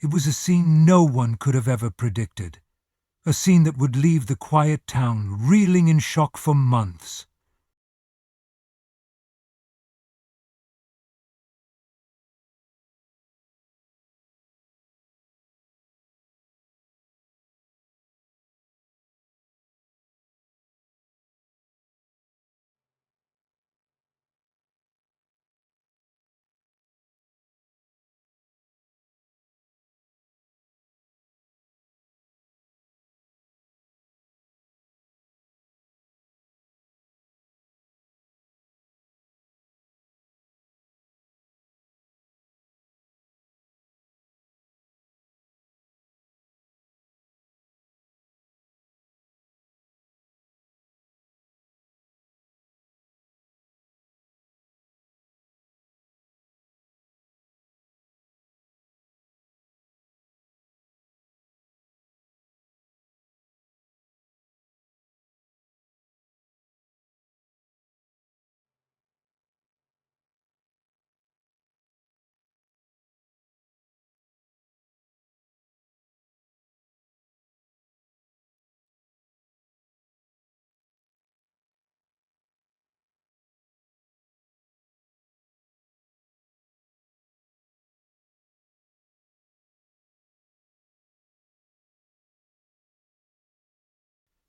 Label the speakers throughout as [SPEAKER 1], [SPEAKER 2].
[SPEAKER 1] It was a scene no one could have ever predicted. A scene that would leave the quiet town reeling in shock for months.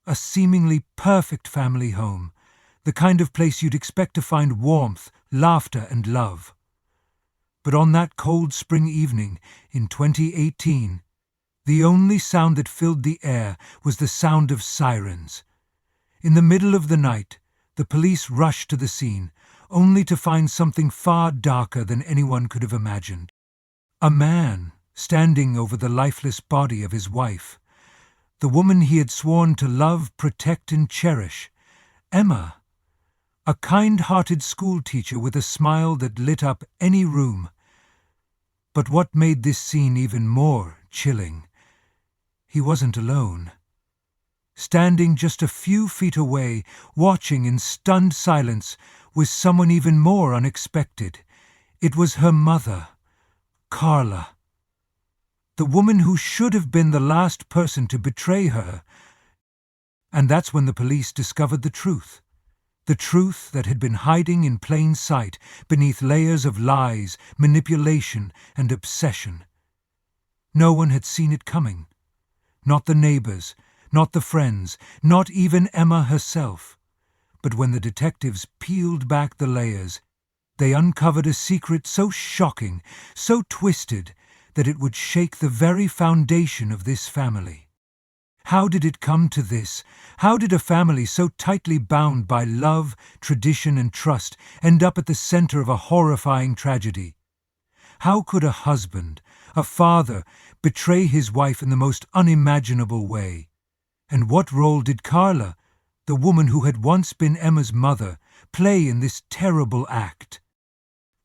[SPEAKER 1] A seemingly perfect family home, the kind of place you'd expect to find warmth, laughter, and love. But on that cold spring evening in 2018, the only sound that filled the air was the sound of sirens. In the middle of the night, the police rushed to the scene, only to find something far darker than anyone could have imagined. A man standing over the lifeless body of his wife, the woman he had sworn to love, protect, and cherish, Emma, a kind-hearted schoolteacher with a smile that lit up any room. But what made this scene even more chilling? He wasn't alone. Standing just a few feet away, watching in stunned silence, was someone even more unexpected. It was her mother, Carla. The woman who should have been the last person to betray her. And that's when the police discovered the truth. The truth that had been hiding in plain sight beneath layers of lies, manipulation, and obsession. No one had seen it coming. Not the neighbors, not the friends, not even Emma herself. But when the detectives peeled back the layers, they uncovered a secret so shocking, so twisted, that it would shake the very foundation of this family. How did it come to this? How did a family so tightly bound by love, tradition, and trust end up at the center of a horrifying tragedy? How could a husband, a father, betray his wife in the most unimaginable way? And what role did Carla, the woman who had once been Emma's mother, play in this terrible act?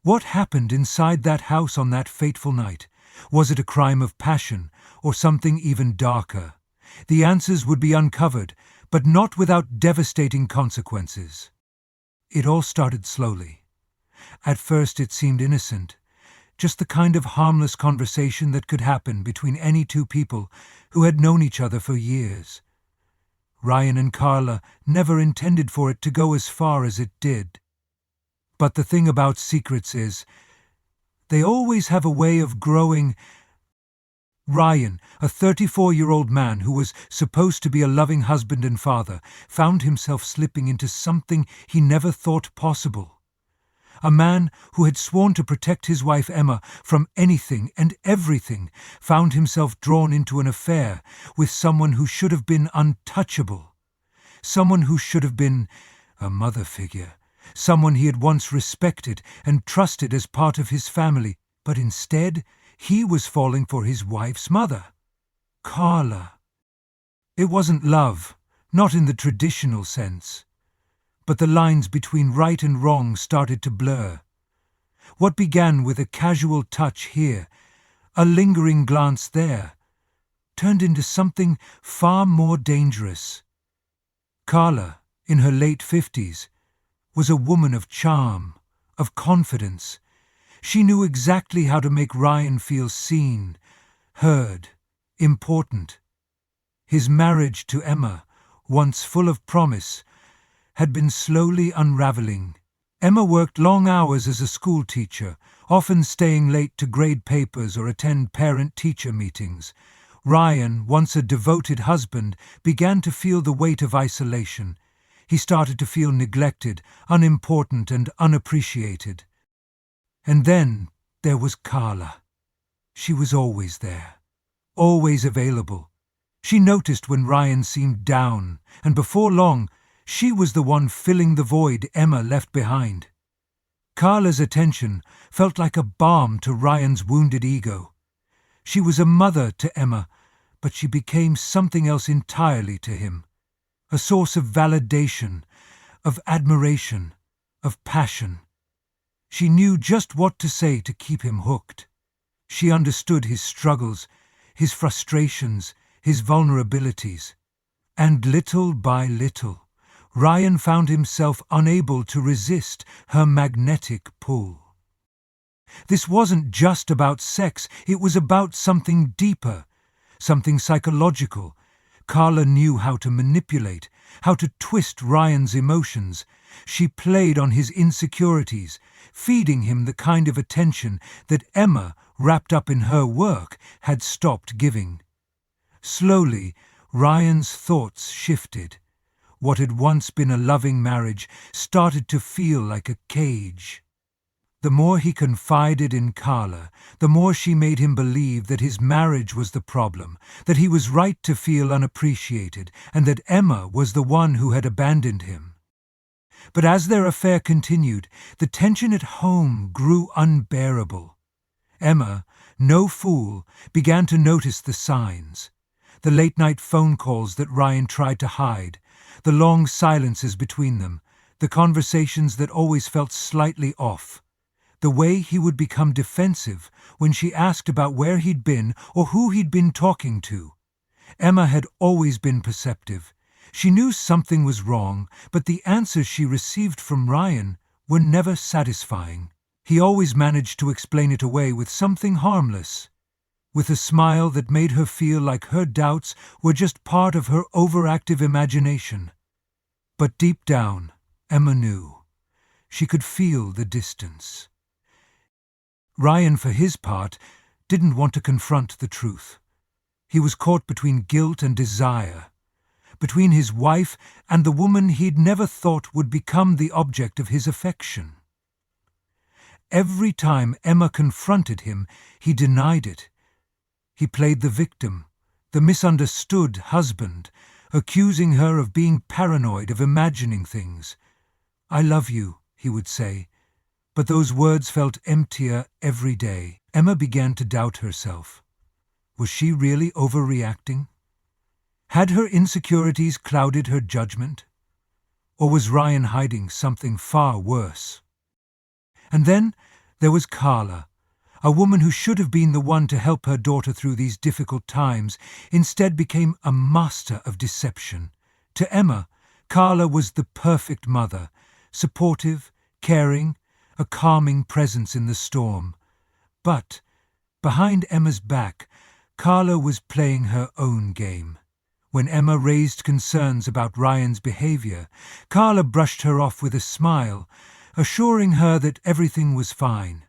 [SPEAKER 1] What happened inside that house on that fateful night? Was it a crime of passion, or something even darker? The answers would be uncovered, but not without devastating consequences. It all started slowly. At first it seemed innocent, just the kind of harmless conversation that could happen between any two people who had known each other for years. Ryan and Carla never intended for it to go as far as it did. But the thing about secrets is, they always have a way of growing. Ryan, a 34-year-old man who was supposed to be a loving husband and father, found himself slipping into something he never thought possible. A man who had sworn to protect his wife Emma from anything and everything found himself drawn into an affair with someone who should have been untouchable. Someone who should have been a mother figure. Someone he had once respected and trusted as part of his family, but instead he was falling for his wife's mother, Carla. It wasn't love, not in the traditional sense. But the lines between right and wrong started to blur. What began with a casual touch here, a lingering glance there, turned into something far more dangerous. Carla, in her late 50s, was a woman of charm, of confidence. She knew exactly how to make Ryan feel seen, heard, important. His marriage to Emma, once full of promise, had been slowly unraveling. Emma worked long hours as a school teacher, often staying late to grade papers or attend parent-teacher meetings. Ryan, once a devoted husband, began to feel the weight of isolation. He started to feel neglected, unimportant, and unappreciated. And then there was Carla. She was always there, always available. She noticed when Ryan seemed down, and before long, she was the one filling the void Emma left behind. Carla's attention felt like a balm to Ryan's wounded ego. She was a mother to Emma, but she became something else entirely to him. A source of validation, of admiration, of passion. She knew just what to say to keep him hooked. She understood his struggles, his frustrations, his vulnerabilities. And little by little, Ryan found himself unable to resist her magnetic pull. This wasn't just about sex, it was about something deeper, something psychological. Carla knew how to manipulate, how to twist Ryan's emotions. She played on his insecurities, feeding him the kind of attention that Emma, wrapped up in her work, had stopped giving. Slowly, Ryan's thoughts shifted. What had once been a loving marriage started to feel like a cage. The more he confided in Carla, the more she made him believe that his marriage was the problem, that he was right to feel unappreciated, and that Emma was the one who had abandoned him. But as their affair continued, the tension at home grew unbearable. Emma, no fool, began to notice the signs. The late-night phone calls that Ryan tried to hide, the long silences between them, the conversations that always felt slightly off. The way he would become defensive when she asked about where he'd been or who he'd been talking to. Emma had always been perceptive. She knew something was wrong, but the answers she received from Ryan were never satisfying. He always managed to explain it away with something harmless, with a smile that made her feel like her doubts were just part of her overactive imagination. But deep down, Emma knew. She could feel the distance. Ryan, for his part, didn't want to confront the truth. He was caught between guilt and desire, between his wife and the woman he'd never thought would become the object of his affection. Every time Emma confronted him, he denied it. He played the victim, the misunderstood husband, accusing her of being paranoid, of imagining things. "I love you," he would say. But those words felt emptier every day. Emma began to doubt herself. Was she really overreacting? Had her insecurities clouded her judgment? Or was Ryan hiding something far worse? And then there was Carla, a woman who should have been the one to help her daughter through these difficult times, instead became a master of deception. To Emma, Carla was the perfect mother, supportive, caring, a calming presence in the storm. But, behind Emma's back, Carla was playing her own game. When Emma raised concerns about Ryan's behavior, Carla brushed her off with a smile, assuring her that everything was fine,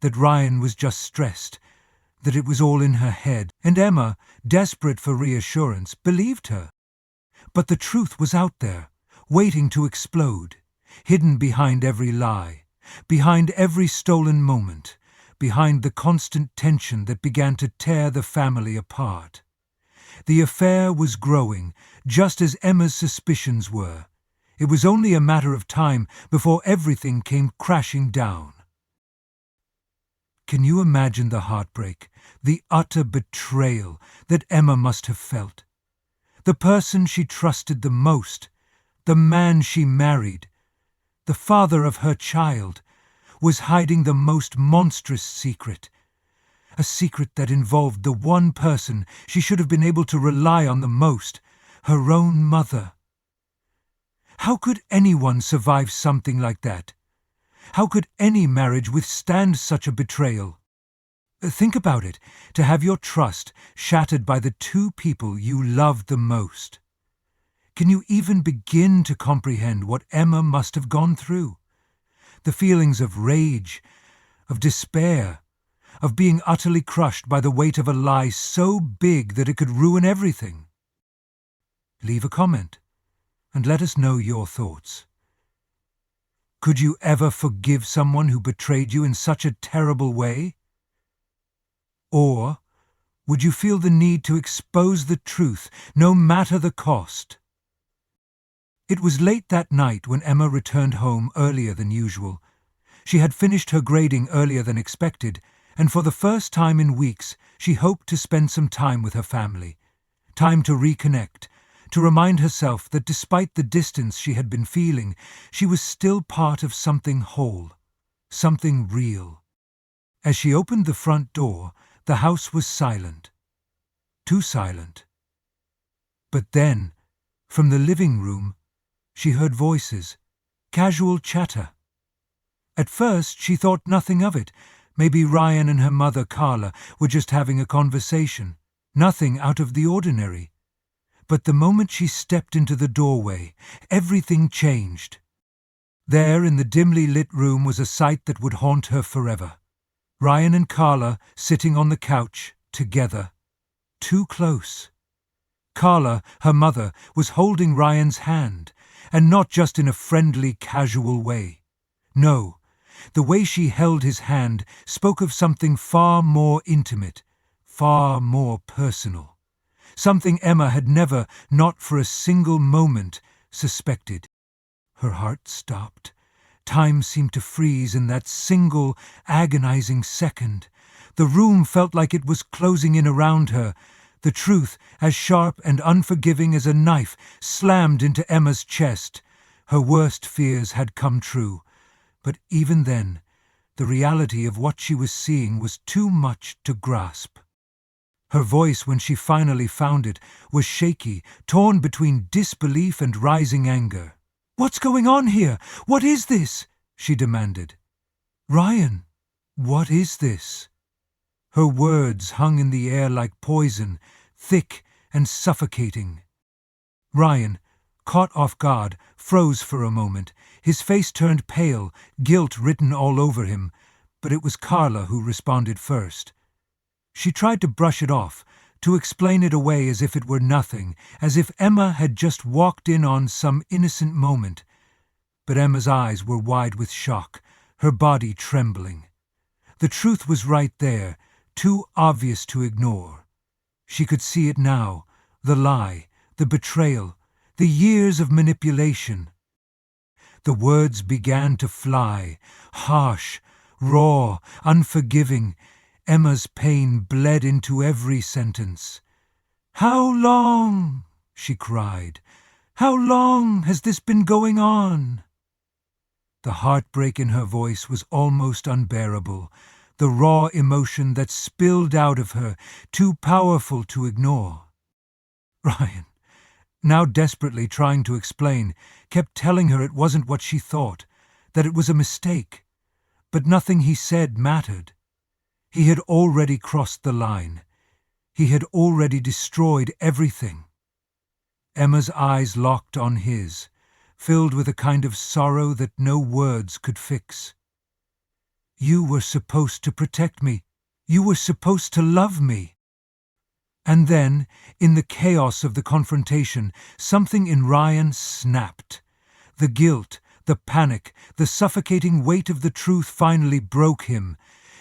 [SPEAKER 1] that Ryan was just stressed, that it was all in her head, and Emma, desperate for reassurance, believed her. But the truth was out there, waiting to explode, hidden behind every lie, behind every stolen moment, behind the constant tension that began to tear the family apart. The affair was growing, just as Emma's suspicions were. It was only a matter of time before everything came crashing down. Can you imagine the heartbreak, the utter betrayal that Emma must have felt? The person she trusted the most, the man she married, the father of her child, was hiding the most monstrous secret. A secret that involved the one person she should have been able to rely on the most, her own mother. How could anyone survive something like that? How could any marriage withstand such a betrayal? Think about it, to have your trust shattered by the two people you loved the most. Can you even begin to comprehend what Emma must have gone through? The feelings of rage, of despair, of being utterly crushed by the weight of a lie so big that it could ruin everything. Leave a comment and let us know your thoughts. Could you ever forgive someone who betrayed you in such a terrible way? Or would you feel the need to expose the truth, no matter the cost? It was late that night when Emma returned home earlier than usual. She had finished her grading earlier than expected, and for the first time in weeks she hoped to spend some time with her family. Time to reconnect, to remind herself that despite the distance she had been feeling, she was still part of something whole, something real. As she opened the front door, the house was silent. Too silent. But then, from the living room, she heard voices, casual chatter. At first she thought nothing of it. Maybe Ryan and her mother Carla were just having a conversation, nothing out of the ordinary. But the moment she stepped into the doorway, everything changed. There in the dimly lit room was a sight that would haunt her forever. Ryan and Carla sitting on the couch, together. Too close. Carla, her mother, was holding Ryan's hand, and not just in a friendly, casual way. No, the way she held his hand spoke of something far more intimate, far more personal. Something Emma had never, not for a single moment, suspected. Her heart stopped. Time seemed to freeze in that single, agonizing second. The room felt like it was closing in around her. The truth, as sharp and unforgiving as a knife, slammed into Emma's chest. Her worst fears had come true. But even then, the reality of what she was seeing was too much to grasp. Her voice, when she finally found it, was shaky, torn between disbelief and rising anger. "What's going on here? What is this?" she demanded. "Ryan, what is this?" Her words hung in the air like poison, thick and suffocating. Ryan, caught off guard, froze for a moment. His face turned pale, guilt written all over him, but it was Carla who responded first. She tried to brush it off, to explain it away as if it were nothing, as if Emma had just walked in on some innocent moment. But Emma's eyes were wide with shock, her body trembling. The truth was right there, too obvious to ignore. She could see it now, the lie, the betrayal, the years of manipulation. The words began to fly, harsh, raw, unforgiving. Emma's pain bled into every sentence. "How long?" she cried. "How long has this been going on?" The heartbreak in her voice was almost unbearable, the raw emotion that spilled out of her, too powerful to ignore. Ryan, now desperately trying to explain, kept telling her it wasn't what she thought, that it was a mistake. But nothing he said mattered. He had already crossed the line. He had already destroyed everything. Emma's eyes locked on his, filled with a kind of sorrow that no words could fix. "You were supposed to protect me. You were supposed to love me." And then, in the chaos of the confrontation, something in Ryan snapped. The guilt, the panic, the suffocating weight of the truth finally broke him.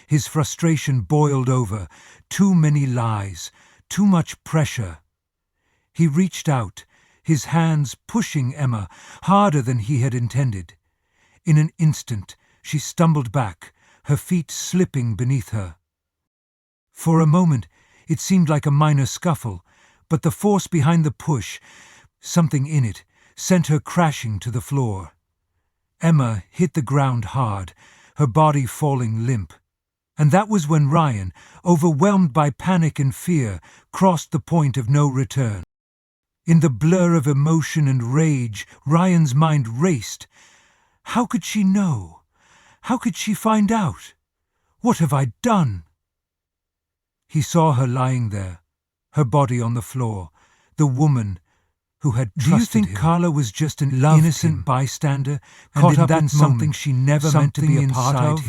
[SPEAKER 1] His frustration boiled over. Too many lies, too much pressure. He reached out, his hands pushing Emma harder than he had intended. In an instant, she stumbled back, her feet slipping beneath her. For a moment, it seemed like a minor scuffle, but the force behind the push, something in it, sent her crashing to the floor. Emma hit the ground hard, her body falling limp. And that was when Ryan, overwhelmed by panic and fear, crossed the point of no return. In the blur of emotion and rage, Ryan's mind raced. How could she know? How could she find out? What have I done? He saw her lying there, her body on the floor, the woman who had trusted him. Do you think Carla was just an innocent bystander, caught up in something she never meant to be a part of?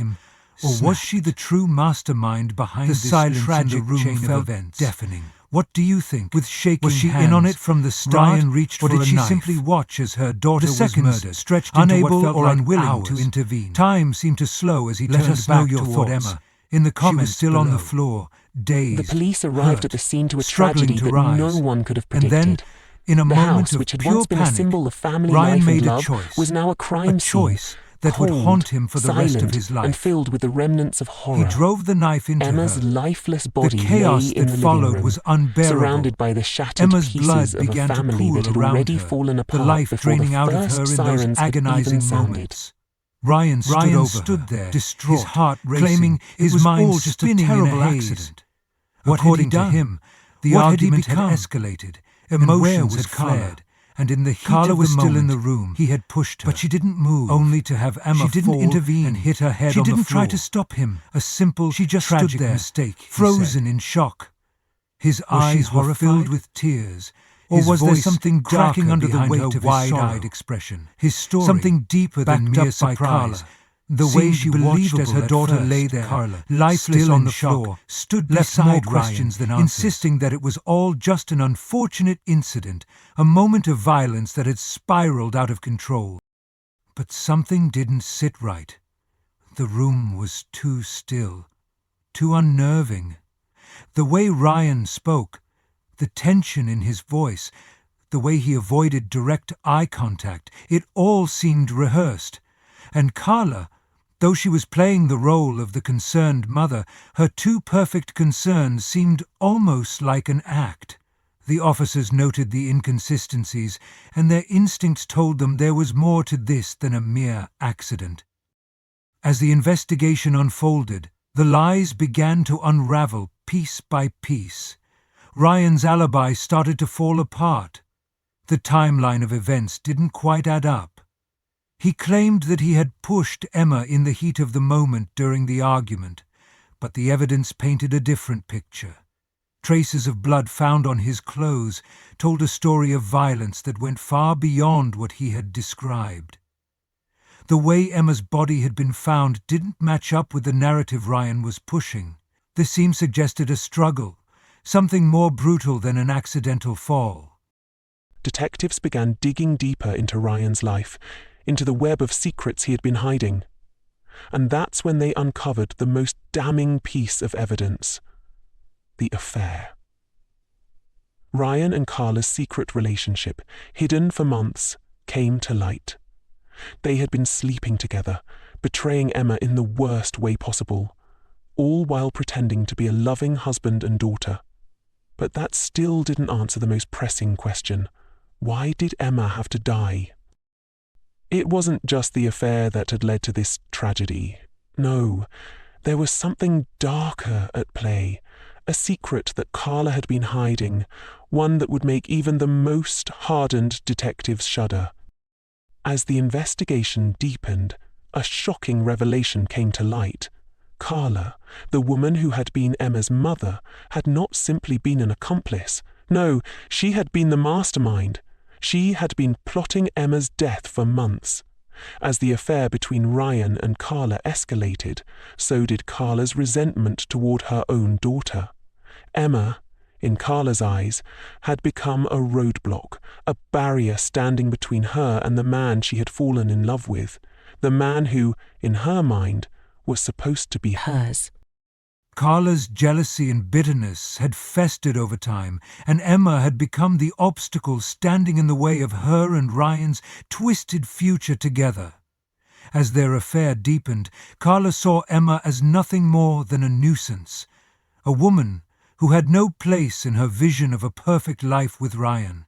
[SPEAKER 1] Or was she the true mastermind behind this tragic chain of events? Deafening. What do you think? With shaking hands, was she in on it from the start? Ryan reached for a knife. Or did she simply watch as her daughter was murdered, stretched unable or unwilling to intervene? Time seemed to slow as he turned back toward Emma. In the comments, still on the floor, dazed,
[SPEAKER 2] the police arrived at the scene to a tragedy that no one could have predicted.
[SPEAKER 1] And then, in a moment of
[SPEAKER 2] which had
[SPEAKER 1] pure
[SPEAKER 2] once been
[SPEAKER 1] panic,
[SPEAKER 2] a symbol of family
[SPEAKER 1] Ryan
[SPEAKER 2] life
[SPEAKER 1] made
[SPEAKER 2] and
[SPEAKER 1] a
[SPEAKER 2] love,
[SPEAKER 1] choice,
[SPEAKER 2] was now a crime
[SPEAKER 1] choice
[SPEAKER 2] scene,
[SPEAKER 1] that
[SPEAKER 2] cold,
[SPEAKER 1] would haunt him for the rest of his life.
[SPEAKER 2] and filled with the remnants of horror.
[SPEAKER 1] He drove the knife into
[SPEAKER 2] Emma's
[SPEAKER 1] her.
[SPEAKER 2] lifeless body
[SPEAKER 1] The chaos
[SPEAKER 2] lay in
[SPEAKER 1] that
[SPEAKER 2] the
[SPEAKER 1] followed
[SPEAKER 2] living room,
[SPEAKER 1] was unbearable.
[SPEAKER 2] surrounded by the shattered
[SPEAKER 1] Emma's
[SPEAKER 2] pieces
[SPEAKER 1] blood
[SPEAKER 2] of a
[SPEAKER 1] began to
[SPEAKER 2] family
[SPEAKER 1] pool
[SPEAKER 2] that had
[SPEAKER 1] around
[SPEAKER 2] already
[SPEAKER 1] her,
[SPEAKER 2] fallen apart
[SPEAKER 1] the life
[SPEAKER 2] before
[SPEAKER 1] draining
[SPEAKER 2] the
[SPEAKER 1] out of
[SPEAKER 2] first
[SPEAKER 1] her in those
[SPEAKER 2] sirens had
[SPEAKER 1] agonizing
[SPEAKER 2] even sounded.
[SPEAKER 1] moments. Ryan stood there, distraught, his heart racing, claiming his mind all just a terrible accident. According to him, the argument had escalated, emotions had flared, and in the heat of the moment, still in the room. He had pushed her, but she didn't move, only to have Emma fall intervene and hit her head on the floor. She didn't try to stop him. A simple, tragic mistake, frozen in shock. His eyes were filled with tears. Or was there something cracking under the weight of his wide-eyed expression? His story, something deeper than mere surprise. The way she watched as her daughter lay there, lifeless on the floor, stood beside Ryan, insisting that it was all just an unfortunate incident, a moment of violence that had spiraled out of control. But something didn't sit right. The room was too still, too unnerving. The way Ryan spoke, the tension in his voice, the way he avoided direct eye contact, it all seemed rehearsed. And Carla, though she was playing the role of the concerned mother, her too perfect concern seemed almost like an act. The officers noted the inconsistencies, and their instincts told them there was more to this than a mere accident. As the investigation unfolded, the lies began to unravel piece by piece. Ryan's alibi started to fall apart. The timeline of events didn't quite add up. He claimed that he had pushed Emma in the heat of the moment during the argument, but the evidence painted a different picture. Traces of blood found on his clothes told a story of violence that went far beyond what he had described. The way Emma's body had been found didn't match up with the narrative Ryan was pushing. The scene suggested a struggle, something more brutal than an accidental fall.
[SPEAKER 3] Detectives began digging deeper into Ryan's life, into the web of secrets he had been hiding. And that's when they uncovered the most damning piece of evidence: the affair. Ryan and Carla's secret relationship, hidden for months, came to light. They had been sleeping together, betraying Emma in the worst way possible, all while pretending to be a loving husband and daughter. But that still didn't answer the most pressing question: why did Emma have to die? It wasn't just the affair that had led to this tragedy. No, there was something darker at play, a secret that Carla had been hiding, one that would make even the most hardened detectives shudder. As the investigation deepened, a shocking revelation came to light. Carla, the woman who had been Emma's mother, had not simply been an accomplice. No, she had been the mastermind. She had been plotting Emma's death for months. As the affair between Ryan and Carla escalated, so did Carla's resentment toward her own daughter. Emma, in Carla's eyes, had become a roadblock, a barrier standing between her and the man she had fallen in love with, the man who, in her mind, was supposed to be hers.
[SPEAKER 1] Carla's jealousy and bitterness had festered over time, and Emma had become the obstacle standing in the way of her and Ryan's twisted future together. As their affair deepened, Carla saw Emma as nothing more than a nuisance, a woman who had no place in her vision of a perfect life with Ryan.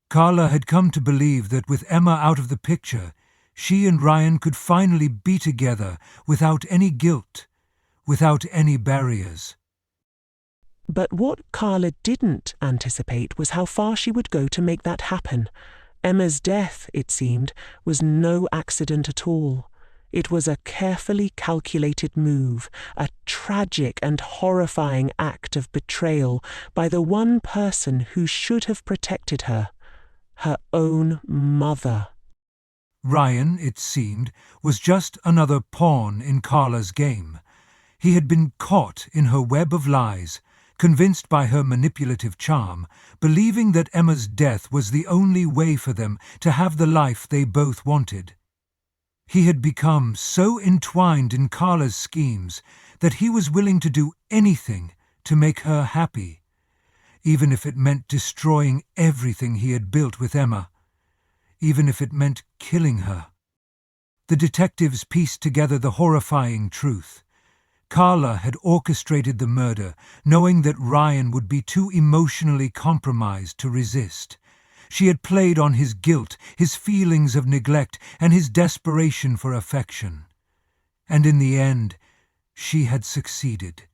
[SPEAKER 1] Carla had come to believe that with Emma out of the picture, she and Ryan could finally be together without any guilt, without any barriers.
[SPEAKER 2] But what Carla didn't anticipate was how far she would go to make that happen. Emma's death, it seemed, was no accident at all. It was a carefully calculated move, a tragic and horrifying act of betrayal by the one person who should have protected her, her own mother.
[SPEAKER 1] Ryan, it seemed, was just another pawn in Carla's game. He had been caught in her web of lies, convinced by her manipulative charm, believing that Emma's death was the only way for them to have the life they both wanted. He had become so entwined in Carla's schemes that he was willing to do anything to make her happy, even if it meant destroying everything he had built with Emma, even if it meant killing her. The detectives pieced together the horrifying truth. Carla had orchestrated the murder, knowing that Ryan would be too emotionally compromised to resist. She had played on his guilt, his feelings of neglect, and his desperation for affection. And in the end, she had succeeded.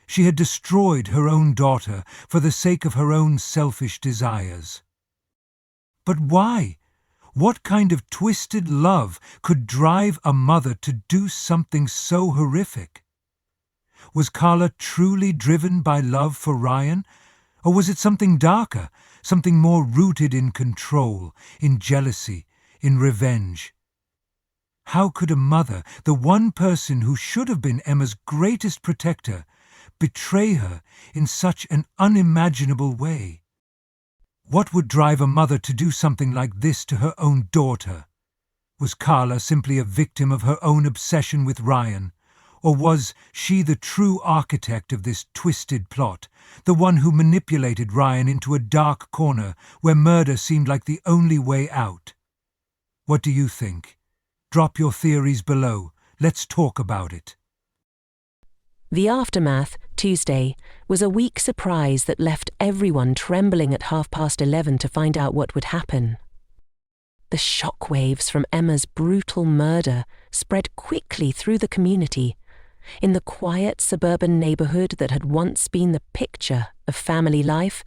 [SPEAKER 1] She had destroyed her own daughter for the sake of her own selfish desires. But why? What kind of twisted love could drive a mother to do something so horrific? Was Carla truly driven by love for Ryan? Or was it something darker, something more rooted in control, in jealousy, in revenge? How could a mother, the one person who should have been Emma's greatest protector, betray her in such an unimaginable way? What would drive a mother to do something like this to her own daughter? Was Carla simply a victim of her own obsession with Ryan? Or was she the true architect of this twisted plot, the one who manipulated Ryan into a dark corner where murder seemed like the only way out? What do you think? Drop your theories below. Let's talk about it.
[SPEAKER 4] The aftermath, Tuesday, was a weak surprise that left everyone trembling at 11:30 to find out what would happen. The shockwaves from Emma's brutal murder spread quickly through the community. In the quiet suburban neighborhood that had once been the picture of family life,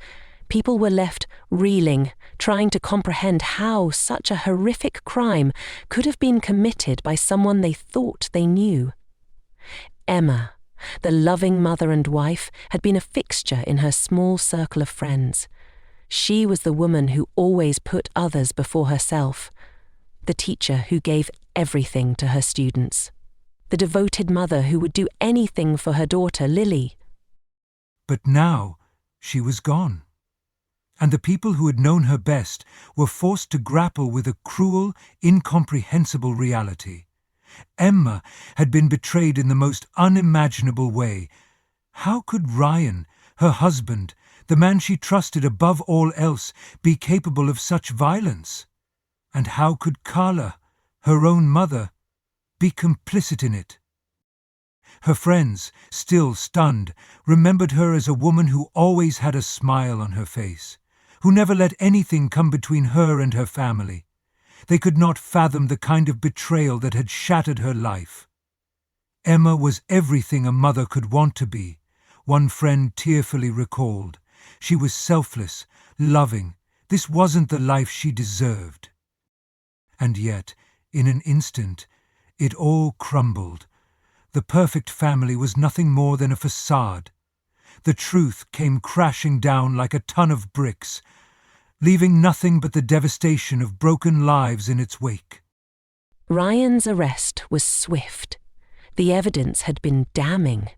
[SPEAKER 4] people were left reeling, trying to comprehend how such a horrific crime could have been committed by someone they thought they knew. Emma, the loving mother and wife, had been a fixture in her small circle of friends. She was the woman who always put others before herself, the teacher who gave everything to her students, the devoted mother who would do anything for her daughter, Lily.
[SPEAKER 1] But now she was gone, and the people who had known her best were forced to grapple with a cruel, incomprehensible reality. Emma had been betrayed in the most unimaginable way. How could Ryan, her husband, the man she trusted above all else, be capable of such violence? And how could Carla, her own mother, be complicit in it? Her friends, still stunned, remembered her as a woman who always had a smile on her face, who never let anything come between her and her family. They could not fathom the kind of betrayal that had shattered her life. Emma was everything a mother could want to be, one friend tearfully recalled. She was selfless, loving. This wasn't the life she deserved. And yet, in an instant, it all crumbled. The perfect family was nothing more than a facade. The truth came crashing down like a ton of bricks, leaving nothing but the devastation of broken lives in its wake.
[SPEAKER 4] Ryan's arrest was swift. The evidence had been damning.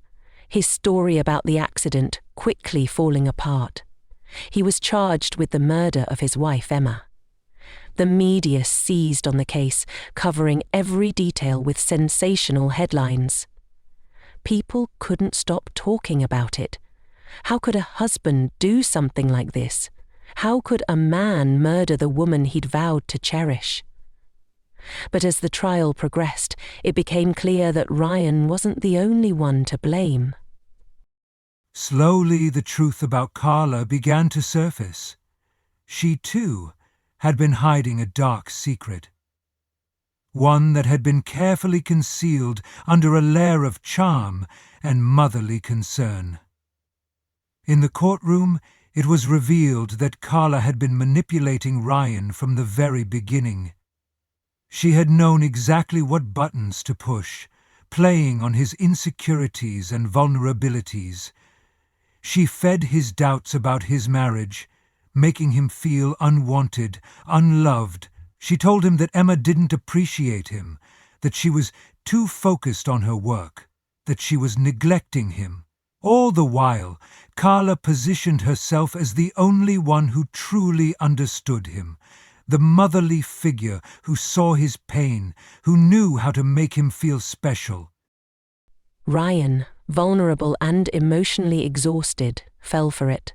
[SPEAKER 4] His story about the accident quickly falling apart. He was charged with the murder of his wife, Emma. The media seized on the case, covering every detail with sensational headlines. People couldn't stop talking about it. How could a husband do something like this? How could a man murder the woman he'd vowed to cherish? But as the trial progressed, it became clear that Ryan wasn't the only one to blame.
[SPEAKER 1] Slowly, the truth about Carla began to surface. She, too, had been hiding a dark secret, one that had been carefully concealed under a layer of charm and motherly concern. In the courtroom, it was revealed that Carla had been manipulating Ryan from the very beginning. She had known exactly what buttons to push, playing on his insecurities and vulnerabilities. She fed his doubts about his marriage, making him feel unwanted, unloved. She told him that Emma didn't appreciate him, that she was too focused on her work, that she was neglecting him. All the while, Carla positioned herself as the only one who truly understood him, the motherly figure who saw his pain, who knew how to make him feel special.
[SPEAKER 4] Ryan, vulnerable and emotionally exhausted, fell for it.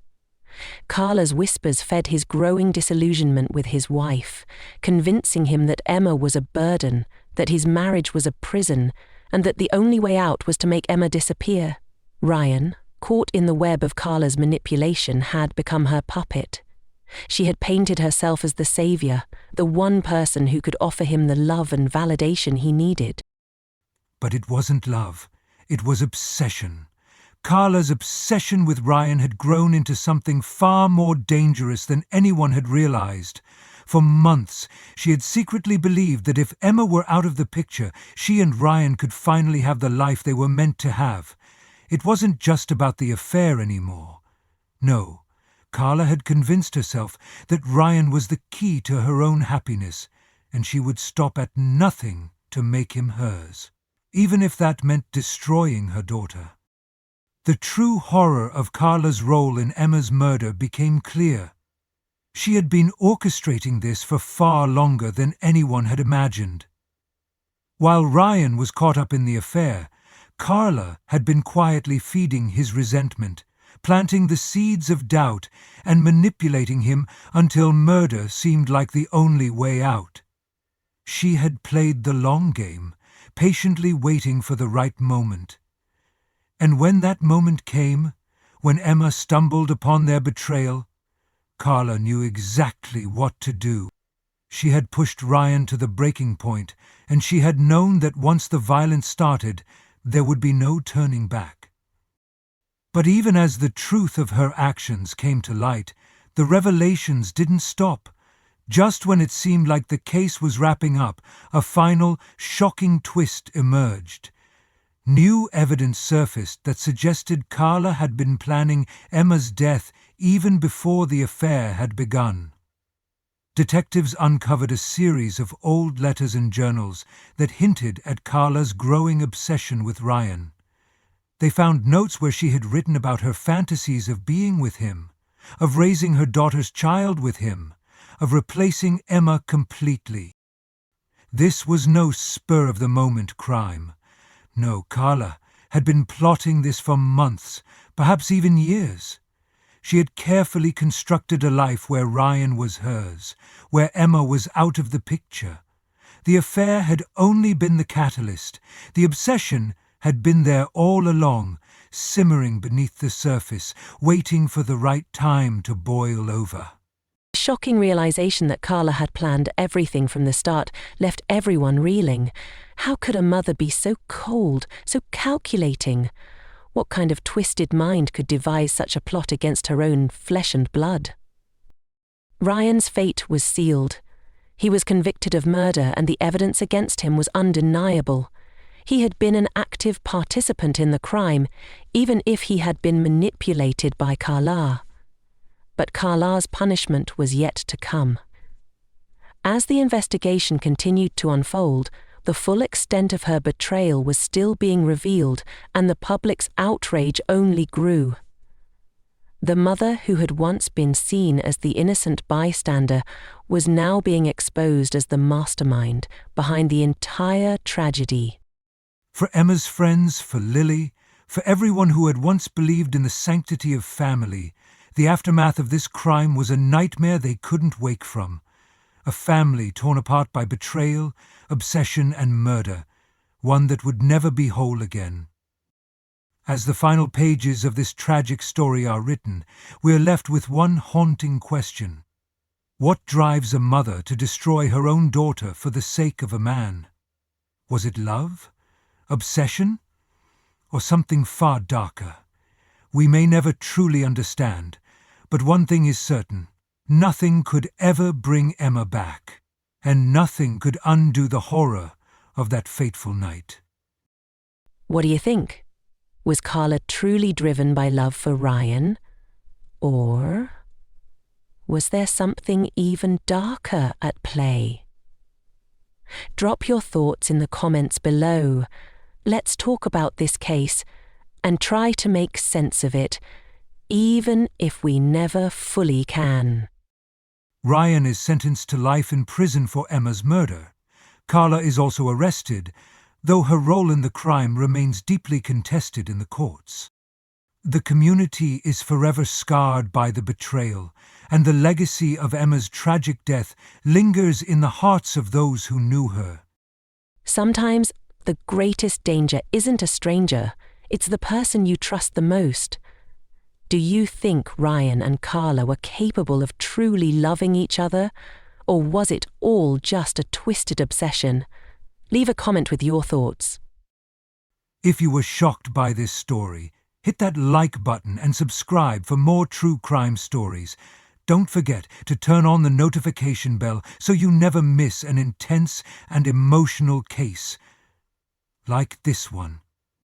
[SPEAKER 4] Carla's whispers fed his growing disillusionment with his wife, convincing him that Emma was a burden, that his marriage was a prison, and that the only way out was to make Emma disappear. Ryan, caught in the web of Carla's manipulation, had become her puppet. She had painted herself as the savior, the one person who could offer him the love and validation he needed.
[SPEAKER 1] But it wasn't love, it was obsession. Carla's obsession with Ryan had grown into something far more dangerous than anyone had realized. For months, she had secretly believed that if Emma were out of the picture, she and Ryan could finally have the life they were meant to have. It wasn't just about the affair anymore. No, Carla had convinced herself that Ryan was the key to her own happiness, and she would stop at nothing to make him hers, even if that meant destroying her daughter. The true horror of Carla's role in Emma's murder became clear. She had been orchestrating this for far longer than anyone had imagined. While Ryan was caught up in the affair, Carla had been quietly feeding his resentment, planting the seeds of doubt and manipulating him until murder seemed like the only way out. She had played the long game, patiently waiting for the right moment. And when that moment came, when Emma stumbled upon their betrayal, Carla knew exactly what to do. She had pushed Ryan to the breaking point, and she had known that once the violence started, there would be no turning back. But even as the truth of her actions came to light, the revelations didn't stop. Just when it seemed like the case was wrapping up, a final, shocking twist emerged. New evidence surfaced that suggested Carla had been planning Emma's death even before the affair had begun. Detectives uncovered a series of old letters and journals that hinted at Carla's growing obsession with Ryan. They found notes where she had written about her fantasies of being with him, of raising her daughter's child with him, of replacing Emma completely. This was no spur-of-the-moment crime. No, Carla had been plotting this for months, perhaps even years. She had carefully constructed a life where Ryan was hers, where Emma was out of the picture. The affair had only been the catalyst. The obsession had been there all along, simmering beneath the surface, waiting for the right time to boil over.
[SPEAKER 4] The shocking realization that Carla had planned everything from the start left everyone reeling. How could a mother be so cold, so calculating? What kind of twisted mind could devise such a plot against her own flesh and blood? Ryan's fate was sealed. He was convicted of murder, and the evidence against him was undeniable. He had been an active participant in the crime, even if he had been manipulated by Carla. But Carla's punishment was yet to come. As the investigation continued to unfold, the full extent of her betrayal was still being revealed, and the public's outrage only grew. The mother who had once been seen as the innocent bystander was now being exposed as the mastermind behind the entire tragedy.
[SPEAKER 1] For Emma's friends, for Lily, for everyone who had once believed in the sanctity of family, the aftermath of this crime was a nightmare they couldn't wake from. A family torn apart by betrayal, obsession, and murder, one that would never be whole again. As the final pages of this tragic story are written, we are left with one haunting question. What drives a mother to destroy her own daughter for the sake of a man? Was it love? Obsession? Or something far darker? We may never truly understand, but one thing is certain. Nothing could ever bring Emma back. and nothing could undo the horror of that fateful night.
[SPEAKER 4] What do you think? Was Carla truly driven by love for Ryan? Or was there something even darker at play? Drop your thoughts in the comments below. Let's talk about this case and try to make sense of it, even if we never fully can.
[SPEAKER 1] Ryan is sentenced to life in prison for Emma's murder. Carla is also arrested, though her role in the crime remains deeply contested in the courts. The community is forever scarred by the betrayal, and the legacy of Emma's tragic death lingers in the hearts of those who knew her.
[SPEAKER 4] Sometimes the greatest danger isn't a stranger, it's the person you trust the most. Do you think Ryan and Carla were capable of truly loving each other, or was it all just a twisted obsession? Leave a comment with your thoughts.
[SPEAKER 1] If you were shocked by this story, hit that like button and subscribe for more true crime stories. Don't forget to turn on the notification bell so you never miss an intense and emotional case like this one.